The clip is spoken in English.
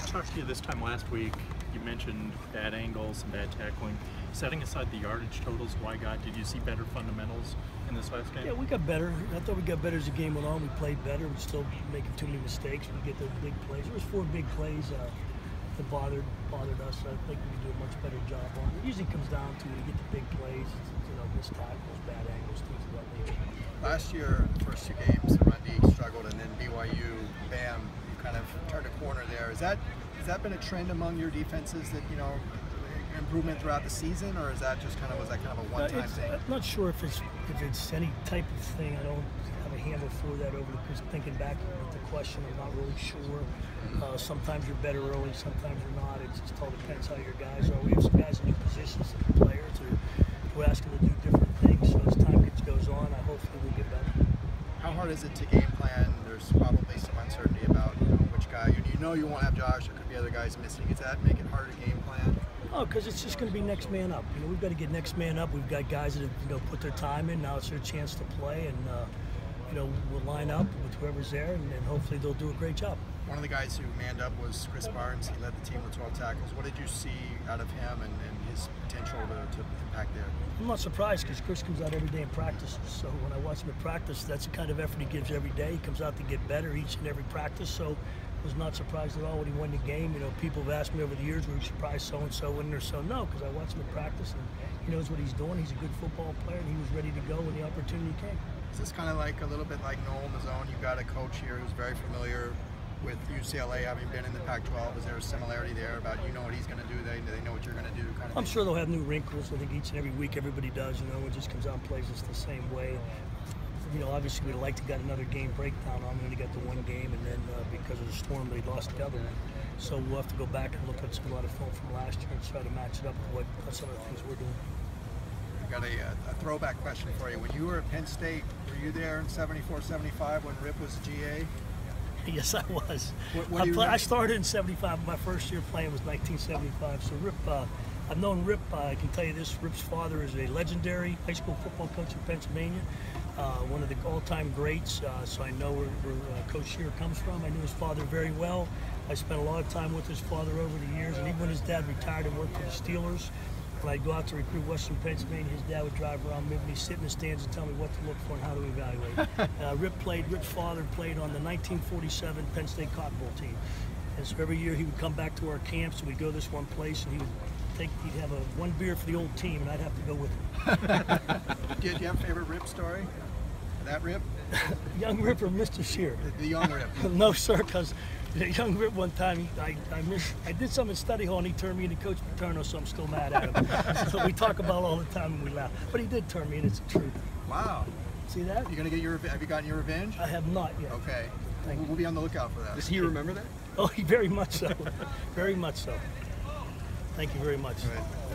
talked to you this time last week. You mentioned bad angles and bad tackling. Setting aside the yardage totals, why God, did you see better fundamentals in this last game? Yeah, we got better. I thought we got better as the game went on. We played better. We're still making too many mistakes. We get those big plays. There was 4 big plays that bothered us. I think we can do a much better job on it. It usually comes down to when you get the big plays, missed tackles, bad angles, things of that nature. Last year, first 2 games, the run D struggled, and then BYU, bam, you kind of turned a corner there. Has that been a trend among your defenses that, improvement throughout the season, or is that just kind of a one-time thing? I'm not sure if it's any type of thing. I don't have a handle for that over because thinking back at the question, I'm not really sure. Sometimes you're better early, sometimes you're not. It just all depends how your guys are. We have some guys in new positions, some players who ask them to do different things. So as time goes on, hopefully we'll get better. How hard is it to game plan? There's probably some uncertainty about which guy. You won't have Josh. There could be other guys missing. Does that make it harder to game plan? Oh, because it's just going to be next man up. We've got to get next man up. We've got guys that have put their time in. Now it's their chance to play, and we'll line up with whoever's there, and hopefully they'll do a great job. One of the guys who manned up was Chris Barnes. He led the team with 12 tackles. What did you see out of him and his potential to impact there? I'm not surprised because Chris comes out every day in practice. So when I watch him in practice, that's the kind of effort he gives every day. He comes out to get better each and every practice. So I was not surprised at all when he won the game. People have asked me over the years, were you surprised so-and-so winning or so? No, because I watch him in practice and he knows what he's doing. He's a good football player and he was ready to go when the opportunity came. Is this kind of like a little bit like Noel Mazzone? You've got a coach here who's very familiar with UCLA, having been in the Pac-12. Is there a similarity there about what he's going to do, they know what you're going to do? I'm sure they'll have new wrinkles. I think each and every week everybody does, it just comes out and plays us the same way. Obviously we'd like to get another game breakdown on. We only got the 1 game, and then because of the storm they lost the other one. So we'll have to go back and look at a lot of film from last year and try to match it up with what some of the things we're doing. I've got a throwback question for you. When you were at Penn State, were you there in 74, 75 when Rip was GA? Yes, I was. I started in 75. My first year playing was 1975. So Rip, I've known Rip. I can tell you this: Rip's father is a legendary high school football coach in Pennsylvania, one of the all-time greats. So I know where Coach Scherer comes from. I knew his father very well. I spent a lot of time with his father over the years, and even when his dad retired and worked for the Steelers, when I'd go out to recruit Western Pennsylvania, his dad would drive around me and he'd sit in the stands and tell me what to look for and how to evaluate. Rip's father played on the 1947 Penn State Cotton Bowl team. And so every year he would come back to our camps and we'd go this one place and he'd have one beer for the old team and I'd have to go with him. Do you have a favorite Rip story? That Rip? Young Rip or Mr. Scherer? The young Rip. No, sir, because the young Rip one time, I did something in study hall and he turned me into Coach Paterno, so I'm still mad at him. So we talk about it all the time and we laugh. But he did turn me in, it's the truth. Wow. See that? You're gonna get have you gotten your revenge? I have not yet. Okay. We'll be on the lookout for that. Does he remember that? Oh, very much so. Very much so. Thank you very much. Right.